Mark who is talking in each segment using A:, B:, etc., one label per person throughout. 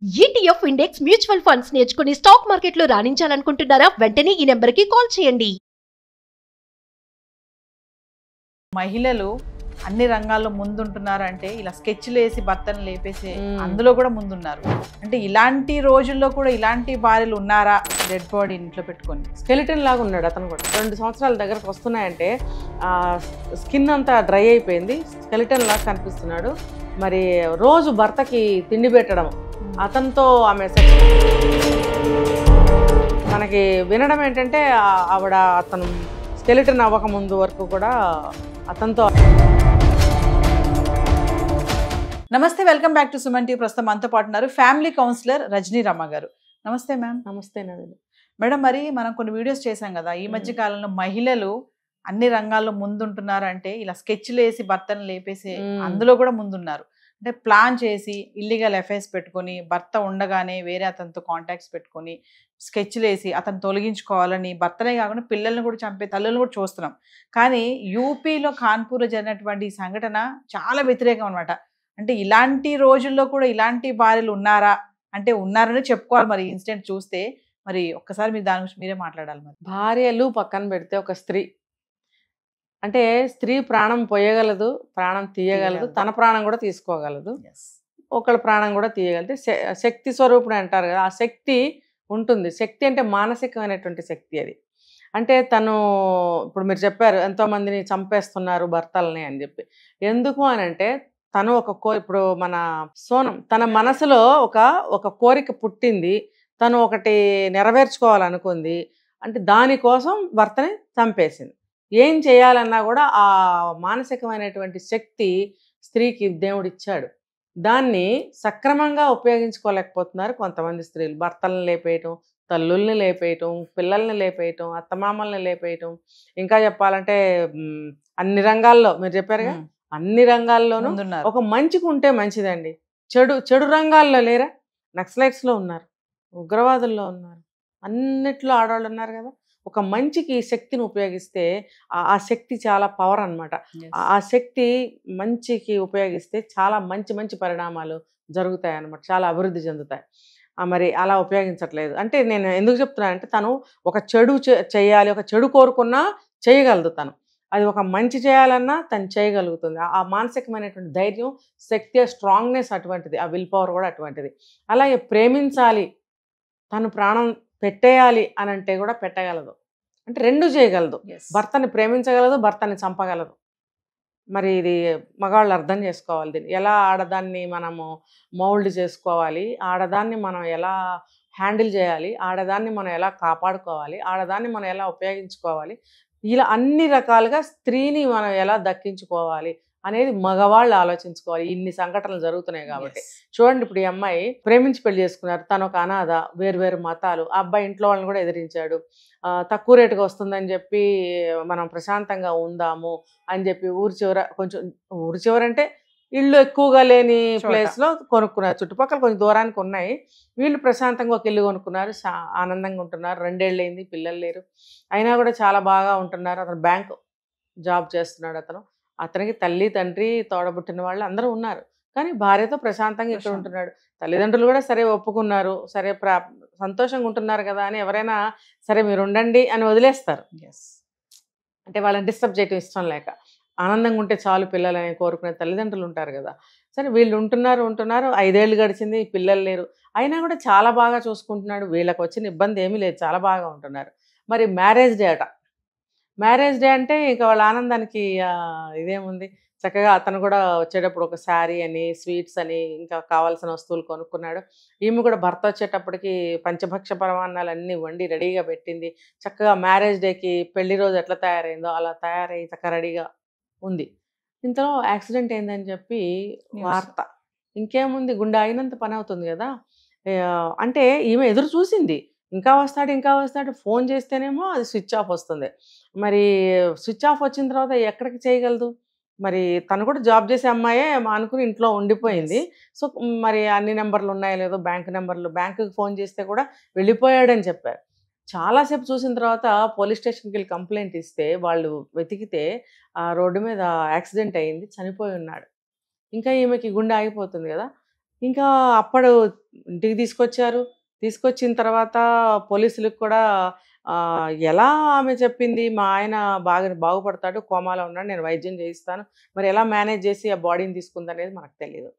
A: ETF index mutual funds నేర్చుకుని stock మార్కెట్లో రాణించాలనుకుంటున్నారా? వెంటనే ఈ నెంబర్కి కాల్ చేయండి.
B: మహిళలు అన్ని రంగాల్లో ముందుంటున్నారంటే ఇలా స్కెచ్లు వేసి భర్తను లేపేసి అందులో కూడా ముందున్నారు. అంటే ఇలాంటి రోజుల్లో కూడా ఇలాంటి భార్యలు ఉన్నారా? డెడ్ బాడీ ఇంట్లో పెట్టుకొని
C: స్కెలిటన్ లాగా ఉన్నాడు అతను కూడా. 2 సంవత్సరాల దగ్గరకు వస్తున్నాయంటే స్కిన్ అంతా డ్రై అయిపోయింది, స్కెలిటన్ లాగా కనిపిస్తున్నాడు. మరి రోజు భర్తకి తిండి పెట్టడం, అతనితో ఆమె మనకి వినడం ఏంటంటే ఆవిడ అతను స్కెలిటన్ అవ్వక ముందు వరకు కూడా అతనితో.
B: నమస్తే, welcome back to Suman TV. ప్రస్తుతం మనతో పాటు ఉన్నారు ఫ్యామిలీ కౌన్సిలర్ రజనీ రమ గారు. నమస్తే మ్యామ్.
C: నమస్తే నవీన్
B: మేడం, మరి మనం కొన్ని వీడియోస్ చేశాం కదా ఈ మధ్య కాలంలో, మహిళలు అన్ని రంగాల్లో ముందుంటున్నారంటే ఇలా స్కెచ్లు వేసి భర్తను లేపేసి అందులో కూడా ముందున్నారు. అంటే ప్లాన్ చేసి ఇల్లీగల్ ఎఫైర్స్ పెట్టుకొని భర్త ఉండగానే వేరే అతనితో కాంటాక్ట్స్ పెట్టుకొని స్కెచ్లు వేసి అతను తొలగించుకోవాలని, భర్తనే కాకుండా పిల్లల్ని కూడా చంపే తల్లులను కూడా చూస్తున్నాం. కానీ యూపీలో కాన్పూర్లో జరిగినటువంటి ఈ సంఘటన చాలా వ్యతిరేకం అనమాట. అంటే ఇలాంటి రోజుల్లో కూడా ఇలాంటి భార్యలు ఉన్నారా అంటే ఉన్నారని చెప్పుకోవాలి. మరి ఇన్సిడెంట్ చూస్తే మరి ఒక్కసారి మీరు దాని గురించి మీరే మాట్లాడాలి. మరి
C: భార్యలు పక్కన పెడితే ఒక స్త్రీ అంటే స్త్రీ ప్రాణం పోయగలదు, ప్రాణం తీయగలదు, తన ప్రాణం కూడా తీసుకోగలదు, ఒకళ్ళ ప్రాణం కూడా తీయగలదు. శక్తి స్వరూపుడు అంటారు కదా, ఆ శక్తి ఉంటుంది. శక్తి అంటే మానసికమైనటువంటి శక్తి. అది అంటే తను ఇప్పుడు మీరు చెప్పారు ఎంతోమందిని చంపేస్తున్నారు భర్తల్ని అని చెప్పి. ఎందుకు అని అంటే తను ఇప్పుడు మన సోనం తన మనసులో ఒక కోరిక పుట్టింది, తను ఒకటి నెరవేర్చుకోవాలనుకుంది. అంటే దానికోసం భర్తని చంపేసింది. ఏం చేయాలన్నా కూడా ఆ మానసికమైనటువంటి శక్తి స్త్రీకి దేవుడు ఇచ్చాడు. దాన్ని సక్రమంగా ఉపయోగించుకోలేకపోతున్నారు కొంతమంది స్త్రీలు. భర్తలను లేపేయటం, తల్లుల్ని లేపేయటం, పిల్లల్ని లేపేయటం, అత్తమామల్ని లేపేయటం, ఇంకా చెప్పాలంటే అన్ని రంగాల్లో మీరు చెప్పారుగా, అన్ని రంగాల్లోనూ ఒక మంచికి ఉంటే మంచిదండి. చెడు రంగాల్లో లేరా? నక్సలైట్స్లో ఉన్నారు, ఉగ్రవాదుల్లో ఉన్నారు, అన్నిట్లో ఆడవాళ్ళు ఉన్నారు కదా. ఒక మంచికి శక్తిని ఉపయోగిస్తే ఆ శక్తి చాలా పవర్ అనమాట. ఆ శక్తి మంచికి ఉపయోగిస్తే చాలా మంచి మంచి పరిణామాలు జరుగుతాయి అన్నమాట, చాలా అభివృద్ధి చెందుతాయి. మరి అలా ఉపయోగించట్లేదు. అంటే నేను ఎందుకు చెప్తున్నానంటే తను ఒక చెడు చేయాలి, ఒక చెడు కోరుకున్నా చేయగలదు తను. అది ఒక మంచి చేయాలన్నా తను చేయగలుగుతుంది. ఆ మానసికమైనటువంటి ధైర్యం, శక్తి, స్ట్రాంగ్నెస్ అటువంటిది, ఆ విల్ పవర్ కూడా అటువంటిది. అలాగే ప్రేమించాలి, తను ప్రాణం పెట్టేయాలి అని అంటే కూడా పెట్టగలదు. అంటే రెండు చేయగలదు. భర్తని ప్రేమించగలదు, భర్తని చంపగలదు. మరి ఇది మగవాళ్ళు అర్థం చేసుకోవాలి. దీన్ని ఎలా ఆడదాన్ని మనము మౌల్డ్ చేసుకోవాలి, ఆడదాన్ని మనం ఎలా హ్యాండిల్ చేయాలి, ఆడదాన్ని మనం ఎలా కాపాడుకోవాలి, ఆడదాన్ని మనం ఎలా ఉపయోగించుకోవాలి, ఇలా అన్ని రకాలుగా స్త్రీని మనం ఎలా దక్కించుకోవాలి అనేది మగవాళ్ళు ఆలోచించుకోవాలి. ఇన్ని సంఘటనలు జరుగుతున్నాయి కాబట్టి. చూడండి, ఇప్పుడు ఈ అమ్మాయి ప్రేమించి పెళ్లి చేసుకున్నారు, తను ఒక అనాథ, వేరు మతాలు. ఆ అబ్బాయి ఇంట్లో వాళ్ళని కూడా ఎదిరించాడు. తక్కువ రేటుగా వస్తుందని చెప్పి మనం ప్రశాంతంగా ఉందాము అని చెప్పి ఊరి చివర అంటే ఇళ్ళు ఎక్కువగా లేని ప్లేస్లో కొనుక్కున్నారు. చుట్టుపక్కల కొంచెం దూరానికి ఉన్నాయి. వీళ్ళు ప్రశాంతంగా ఒక ఇల్లు కొనుక్కున్నారు, ఆనందంగా ఉంటున్నారు. 2 ఏళ్ళు అయింది, పిల్లలు లేరు, అయినా కూడా చాలా బాగా ఉంటున్నారు. అతను బ్యాంక్ జాబ్ చేస్తున్నాడు. అతనికి తల్లి, తండ్రి, తోడబుట్టిన వాళ్ళు అందరూ ఉన్నారు. కానీ భార్యతో ప్రశాంతంగా ఇక్కడ ఉంటున్నాడు. తల్లిదండ్రులు కూడా సరే ఒప్పుకున్నారు, సరే సంతోషంగా ఉంటున్నారు కదా అని ఎవరైనా సరే మీరు ఉండండి అని వదిలేస్తారు. అంటే వాళ్ళని డిస్టర్బ్ చేయటం ఇష్టం లేక, ఆనందంగా ఉంటే చాలు పిల్లలని కోరుకునే తల్లిదండ్రులు ఉంటారు కదా. సరే వీళ్ళు ఉంటున్నారు 5 ఏళ్ళు గడిచింది, పిల్లలు లేరు, అయినా కూడా చాలా బాగా చూసుకుంటున్నాడు. వీళ్ళకి వచ్చిన ఇబ్బంది ఏమీ లేదు, చాలా బాగా ఉంటున్నారు. మరి మ్యారేజ్ డే అంటే ఇక వాళ్ళ ఆనందానికి ఇదేముంది, చక్కగా అతను కూడా వచ్చేటప్పుడు ఒక శారీ అని, స్వీట్స్ అని, ఇంకా కావాల్సిన వస్తువులు కొనుక్కున్నాడు. ఈమె కూడా భర్త వచ్చేటప్పటికి పంచభక్ష పరమాన్నాలు అన్నీ వండి రెడీగా పెట్టింది. చక్కగా మ్యారేజ్ డేకి పెళ్లి రోజు ఎట్లా తయారైందో అలా తయారై చక్కగా రెడీగా ఉంది. ఇంతలో యాక్సిడెంట్ అయిందని చెప్పి వార్త. ఇంకేముంది, గుండె అయినంత పని అవుతుంది కదా. అంటే ఈమె ఎదురు చూసింది, ఇంకా వస్తాడు, ఫోన్ చేస్తేనేమో అది స్విచ్ ఆఫ్ వస్తుంది. మరి స్విచ్ ఆఫ్ వచ్చిన తర్వాత ఎక్కడికి చేయగలదు? మరి తను కూడా జాబ్ చేసే అమ్మాయే అనుకుని ఇంట్లో ఉండిపోయింది. సో మరి అన్ని నెంబర్లు ఉన్నాయో లేదో, బ్యాంకుకి ఫోన్ చేస్తే కూడా వెళ్ళిపోయాడని చెప్పారు. చాలాసేపు చూసిన తర్వాత పోలీస్ స్టేషన్కి వెళ్ళి కంప్లైంట్ ఇస్తే వాళ్ళు వెతికితే రోడ్డు మీద యాక్సిడెంట్ అయింది, చనిపోయి ఉన్నాడు. ఇంకా ఈమెకి గుండె ఆగిపోతుంది కదా. ఇంకా అప్పుడు ఇంటికి తీసుకొచ్చారు. తీసుకొచ్చిన తర్వాత పోలీసులకు కూడా ఎలా ఆమె చెప్పింది, మా ఆయన బాగుపడతాడు, కోమాలో ఉన్నాడు, నేను వైద్యం చేయిస్తాను, మరి ఎలా మేనేజ్ చేసి ఆ బాడీని తీసుకుందనేది మనకు తెలియదు.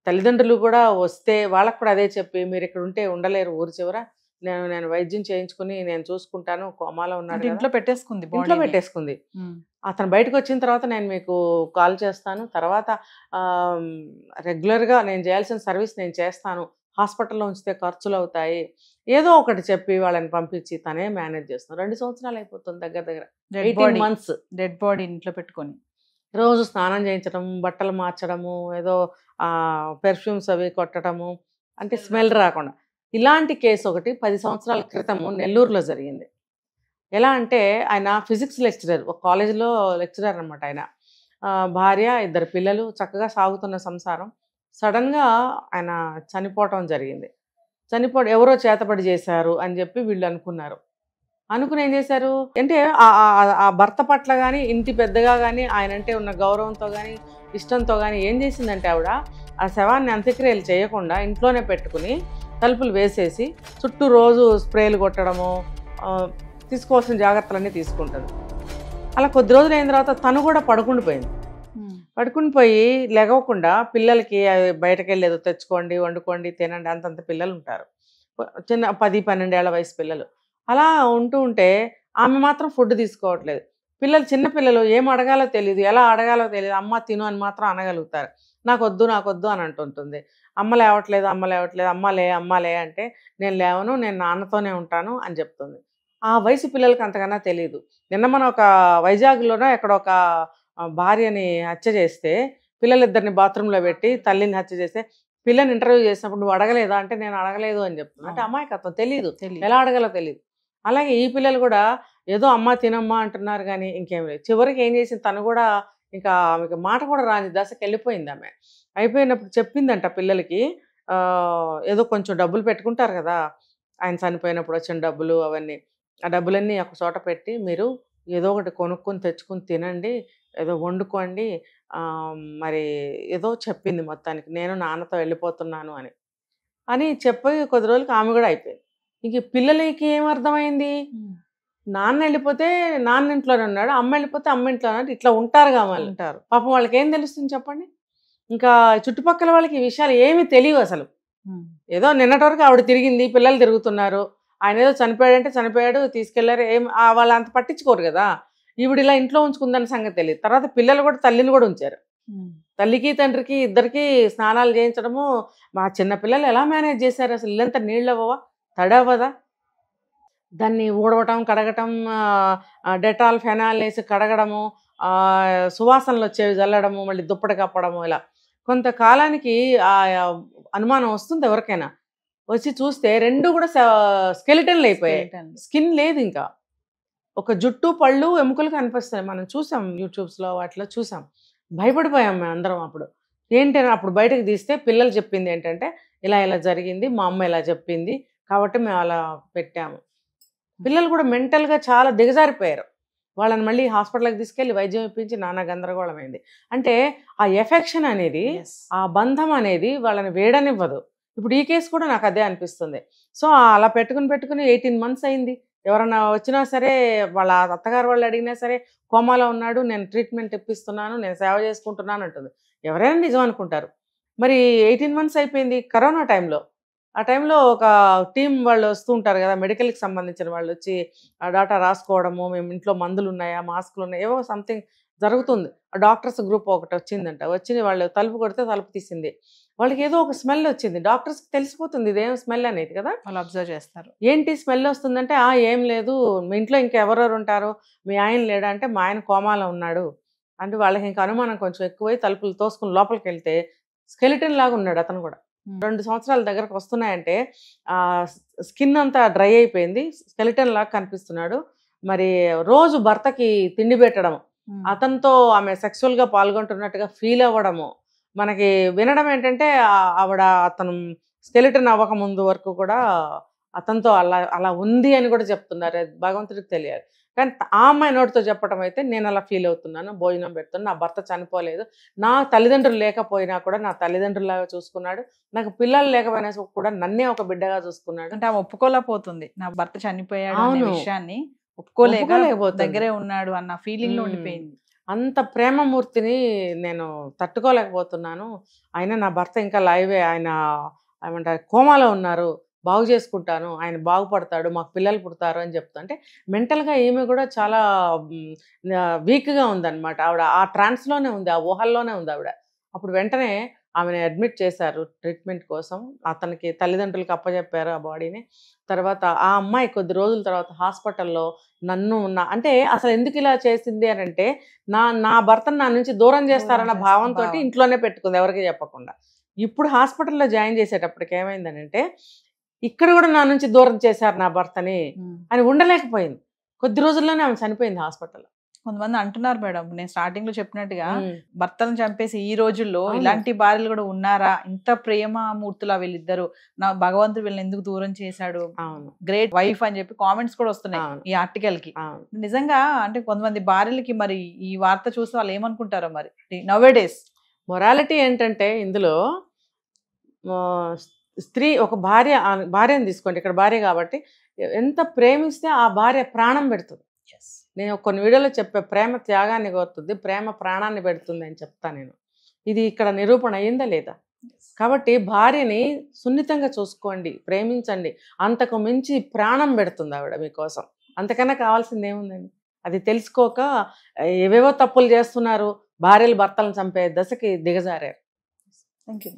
C: తల్లిదండ్రులు కూడా వస్తే వాళ్ళకు కూడా అదే చెప్పి, మీరు ఇక్కడ ఉంటే ఉండలేరు ఊరి చివర, నేను వైద్యం చేయించుకుని నేను చూసుకుంటాను, కోమాలో ఉన్నాడు,
B: ఇంట్లో పెట్టేసుకుంది,
C: ఇంట్లో పెట్టేసుకుంది. అతను బయటకు వచ్చిన తర్వాత నేను మీకు కాల్ చేస్తాను, తర్వాత రెగ్యులర్గా నేను చేయాల్సిన సర్వీస్ నేను చేస్తాను, హాస్పిటల్లో ఉంచితే ఖర్చులు అవుతాయి, ఏదో ఒకటి చెప్పి వాళ్ళని పంపించి తనే మేనేజ్ చేస్తాను. 2 సంవత్సరాలు అయిపోతుంది, దగ్గర దగ్గర 18 months.
B: డెడ్ బాడీ ఇంట్లో పెట్టుకొని
C: రోజు స్నానం చేయించడం, బట్టలు మార్చడము, ఏదో పెర్ఫ్యూమ్స్ అవి కొట్టడము, అంటే స్మెల్ రాకుండా. ఇలాంటి కేసు ఒకటి 10 సంవత్సరాల క్రితము నెల్లూరులో జరిగింది. ఎలా అంటే ఆయన ఫిజిక్స్ లెక్చరర్, ఒక కాలేజీలో లెక్చరర్ అనమాట ఆయన. భార్య, 2 పిల్లలు, చక్కగా సాగుతున్న సంసారం. సడన్గా ఆయన చనిపోవటం జరిగింది. ఎవరో చేతబడి చేశారు అని చెప్పి వీళ్ళు అనుకున్నారు. అనుకుని ఏం చేశారు అంటే ఆ భర్త పట్ల కానీ, ఇంటి పెద్దగా కానీ, ఆయన అంటే ఉన్న గౌరవంతో కానీ, ఇష్టంతో కానీ ఏం చేసిందంటే ఆవిడ ఆ శవాన్ని అంత్యక్రియలు చేయకుండా ఇంట్లోనే పెట్టుకుని తలుపులు వేసేసి చుట్టూ రోజు స్ప్రేలు కొట్టడము, తీసుకోవాల్సిన జాగ్రత్తలన్నీ తీసుకుంటుంది. అలా కొద్ది రోజులు అయిన తర్వాత తను కూడా పడుకుని పోయి లెగవకుండా పిల్లలకి బయటకు వెళ్ళి ఏదో తెచ్చుకోండి, వండుకోండి, తినండి, అంతంత పిల్లలు ఉంటారు, చిన్న 10-12 ఏళ్ల వయసు పిల్లలు. అలా ఉంటే ఆమె మాత్రం ఫుడ్ తీసుకోవట్లేదు. చిన్న పిల్లలు ఏం అడగాలో తెలియదు, ఎలా అడగాలో తెలియదు, అమ్మ తిను అని మాత్రం అనగలుగుతారు. నాకొద్దు అని అంటుంటుంది. అమ్మ లేవట్లేదు, అమ్మలే అంటే నేను లేవను, నేను నాన్నతోనే ఉంటాను అని చెప్తుంది. ఆ వయసు పిల్లలకి అంతకన్నా తెలియదు. నిన్న మనం ఒక వైజాగ్లోనో ఎక్కడ ఒక భార్యని హత్య చేస్తే, పిల్లలిద్దరిని బాత్రూంలో పెట్టి తల్లిని హత్య చేస్తే, పిల్లని ఇంటర్వ్యూ చేసినప్పుడు నువ్వు అడగలేదా అంటే నేను అడగలేదు అని చెప్తున్నా. అంటే అమాయకత్వం, తెలియదు, ఎలా అడగాలో తెలియదు. అలాగే ఈ పిల్లలు కూడా ఏదో అమ్మ తినమ్మా అంటున్నారు కానీ ఇంకేం లేదు. చివరికి ఏం చేసింది, తను కూడా ఇంకా ఆమెకి మాట కూడా రాని దశకి వెళ్ళిపోయింది. ఆమె అయిపోయినప్పుడు చెప్పిందంట పిల్లలకి, ఏదో కొంచెం డబ్బులు పెట్టుకుంటారు కదా ఆయన చనిపోయినప్పుడు వచ్చిన డబ్బులు, అవన్నీ ఆ డబ్బులన్నీ ఒక చోట పెట్టి మీరు ఏదో ఒకటి కొనుక్కొని తెచ్చుకుని తినండి, ఏదో వండుకోండి, మరి ఏదో చెప్పింది మొత్తానికి, నేను నాన్నతో వెళ్ళిపోతున్నాను అని చెప్పి కొద్ది రోజులకి ఆమె కూడా అయిపోయింది. ఇంక పిల్లలకి ఏమర్థమైంది, నాన్న వెళ్ళిపోతే నాన్న ఇంట్లోనే ఉన్నాడు, అమ్మ వెళ్ళిపోతే అమ్మ ఇంట్లోనే ఉన్నాడు, ఇట్లా ఉంటారు ఉంటారు. పాపం వాళ్ళకి ఏం తెలుస్తుంది చెప్పండి. ఇంకా చుట్టుపక్కల వాళ్ళకి ఈ విషయాలు ఏమీ తెలియవు అసలు. ఏదో నిన్నటి వరకు ఆవిడ తిరిగింది, పిల్లలు తిరుగుతున్నారు, ఆయన ఏదో చనిపోయాడు తీసుకెళ్లారు, వాళ్ళు అంత పట్టించుకోరు కదా. ఈవిడ ఇలా ఇంట్లో ఉంచుకుందని సంగతి తెలియదు. తర్వాత పిల్లలు కూడా తల్లిని కూడా ఉంచారు. తల్లికి తండ్రికి ఇద్దరికి స్నానాలు చేయించడము. మా చిన్న పిల్లలు ఎలా మేనేజ్ చేశారు అసలు, ఇల్లంతా నీళ్ళు అవ్వవా, తడవదా, దాన్ని ఊడవటం, కడగటం, డెటాల్ ఫెనాల్ వేసి కడగడము, సువాసనలు వచ్చేవి చల్లడము, మళ్ళీ దుప్పటి కప్పడము. ఇలా కొంతకాలానికి ఆ అనుమానం వస్తుంది ఎవరికైనా. వచ్చి చూస్తే 2 కూడా స్కెలిటన్లు అయిపోయాయి, స్కిన్ లేదు, ఇంకా ఒక జుట్టు, పళ్ళు, ఎముకలు కనిపిస్తాయి. మనం చూసాం యూట్యూబ్స్లో, వాటిలో చూసాం, భయపడిపోయాం మేము అందరం. అప్పుడు ఏంటంటే అప్పుడు బయటకు తీస్తే పిల్లలు చెప్పింది ఏంటంటే, ఇలా జరిగింది, మా అమ్మ ఇలా చెప్పింది కాబట్టి మేము అలా పెట్టాము. పిల్లలు కూడా మెంటల్గా చాలా దిగజారిపోయారు. వాళ్ళని మళ్ళీ హాస్పిటల్కి తీసుకెళ్ళి వైద్యం ఇప్పించి నానా గందరగోళమైంది. అంటే ఆ ఎఫెక్షన్ అనేది, ఆ బంధం అనేది వాళ్ళని వేడనివ్వదు. ఇప్పుడు ఈ కేసు కూడా నాకు అదే అనిపిస్తుంది. సో అలా పెట్టుకుని 18 months అయింది. ఎవరన్నా వచ్చినా సరే, వాళ్ళ అత్తగారు వాళ్ళు అడిగినా సరే, కోమాలో ఉన్నాడు, నేను ట్రీట్మెంట్ ఇప్పిస్తున్నాను, నేను సేవ చేసుకుంటున్నాను అంటుంది. ఎవరైనా నిజం అనుకుంటారు. మరి 18 months అయిపోయింది. కరోనా టైంలో, ఆ టైంలో ఒక టీం వాళ్ళు వస్తూ ఉంటారు కదా, మెడికల్కి సంబంధించిన వాళ్ళు వచ్చి ఆ డాటా రాసుకోవడము, మేము ఇంట్లో మందులు ఉన్నాయా, మాస్కులు ఉన్నాయా, ఏవో సంథింగ్ జరుగుతుంది. ఆ డాక్టర్స్ గ్రూప్ ఒకటి వచ్చిందంట. వచ్చి వాళ్ళు తలుపు కొడితే తలుపు తీసింది. వాళ్ళకి ఏదో ఒక స్మెల్ వచ్చింది. డాక్టర్స్కి తెలిసిపోతుంది ఇదేం స్మెల్ అనేది కదా,
B: వాళ్ళు అబ్జర్వ్ చేస్తారు.
C: ఏంటి స్మెల్ వస్తుందంటే, ఏం లేదు, మీ ఇంట్లో ఇంకెవరెవరు ఉంటారు, మీ ఆయన లేడా అంటే, మా ఆయన కోమాలో ఉన్నాడు అంటే, వాళ్ళకి ఇంకా అనుమానం కొంచెం ఎక్కువై తలుపులు తోసుకుని లోపలికి వెళ్తే స్కెలిటన్ లాగా ఉన్నాడు అతను కూడా. 2 సంవత్సరాల దగ్గరకు వస్తున్నాయంటే స్కిన్ అంతా డ్రై అయిపోయింది, స్కెలిటన్ లాగా కనిపిస్తున్నాడు. మరి రోజు భర్తకి తిండి పెట్టడం, అతనితో ఆమె సెక్సువల్గా పాల్గొంటున్నట్టుగా ఫీల్ అవ్వడము, మనకి వినడం ఏంటంటే అతను స్కెలిటన్ అవ్వక ముందు వరకు కూడా అతనితో అలా అలా ఉంది అని కూడా చెప్తున్నారు, అది భగవంతుడికి తెలియాలి. కానీ ఆ అమ్మాయి నోటితో చెప్పడం అయితే నేను అలా ఫీల్ అవుతున్నాను, భోజనం పెడుతున్నాను, నా భర్త చనిపోలేదు, నా తల్లిదండ్రులు లేకపోయినా కూడా నా తల్లిదండ్రులాగా చూసుకున్నాడు, నాకు పిల్లలు లేకపోయినా కూడా నన్నే ఒక బిడ్డగా చూసుకున్నాడు.
B: అంటే ఆమె ఒప్పుకోలేకపోతుంది నా భర్త చనిపోయాడు అనే
C: అవును.
B: విషయాన్ని, ఒప్పుకోలేకపోతుంది,
C: దగ్గరే
B: దగ్గరే ఉన్నాడు అన్న ఫీలింగ్ లో ఉండిపోయింది.
C: అంత ప్రేమమూర్తిని నేను తట్టుకోలేకపోతున్నాను. అయినా నా భర్త ఇంకా లైవే, ఆయన ఏమంటారు కోమాలో ఉన్నారు, బాగు చేసుకుంటాను, ఆయన బాగుపడతాడు, మాకు పిల్లలు పుడతారు అని చెప్తా. అంటే మెంటల్గా ఈమె కూడా చాలా వీక్గా ఉందన్నమాట. ఆవిడ ఆ ట్రాన్స్లోనే ఉంది, ఆ ఊహల్లోనే ఉంది ఆవిడ. అప్పుడు వెంటనే ఆమెను అడ్మిట్ చేశారు ట్రీట్మెంట్ కోసం, అతనికి తల్లిదండ్రులకు అప్పచెప్పారు ఆ బాడీని. తర్వాత ఆ అమ్మాయి కొద్ది రోజుల తర్వాత హాస్పిటల్లో నన్ను అంటే అసలు ఎందుకు ఇలా చేసింది అని అంటే, నా భర్తను నా నుంచి దూరం చేస్తారన్న భావంతో ఇంట్లోనే పెట్టుకుంది, ఎవరికి చెప్పకుండా. ఇప్పుడు హాస్పిటల్లో జాయిన్ చేసేటప్పటికి ఏమైందనంటే, ఇక్కడ కూడా నా నుంచి దూరం చేశారు నా భర్తని అని ఉండలేకపోయింది. కొద్ది రోజుల్లోనే ఆమె చనిపోయింది హాస్పిటల్లో.
B: కొంతమంది అంటున్నారు మేడం, నేను స్టార్టింగ్ లో చెప్పినట్టుగా భర్తను చంపేసి ఈ రోజుల్లో ఇలాంటి భార్యలు కూడా ఉన్నారా, ఇంత ప్రేమ మూర్తులా వీళ్ళిద్దరు, నా భగవంతుడు వీళ్ళని ఎందుకు దూరం చేశాడు, గ్రేట్ వైఫ్ అని చెప్పి కామెంట్స్ కూడా వస్తున్నాయి ఈ ఆర్టికల్ కి. నిజంగా అంటే కొంతమంది భార్యలకి మరి ఈ వార్త చూసి వాళ్ళు ఏమనుకుంటారో మరి నౌవేడేస్.
C: మొరాలిటీ ఏంటంటే ఇందులో స్త్రీ ఒక భార్యని తీసుకోండి, ఇక్కడ భార్య కాబట్టి ఎంత ప్రేమిస్తే ఆ భార్య ప్రాణం పెడుతుంది. నేను కొన్ని వీడియోలో చెప్పే ప్రేమ త్యాగాన్ని కోరుతుంది, ప్రేమ ప్రాణాన్ని పెడుతుంది అని చెప్తాను నేను. ఇది ఇక్కడ నిరూపణ అయిందా లేదా? కాబట్టి భార్యని సున్నితంగా చూసుకోండి, ప్రేమించండి, అంతకు మించి ప్రాణం పెడుతుంది ఆవిడ మీకోసం, అంతకన్నా కావాల్సింది ఏముందండి? అది తెలుసుకోక ఏవేవో తప్పులు చేస్తున్నారు, భార్యలు భర్తలను చంపే దశకి దిగజారారు.
B: Thank you.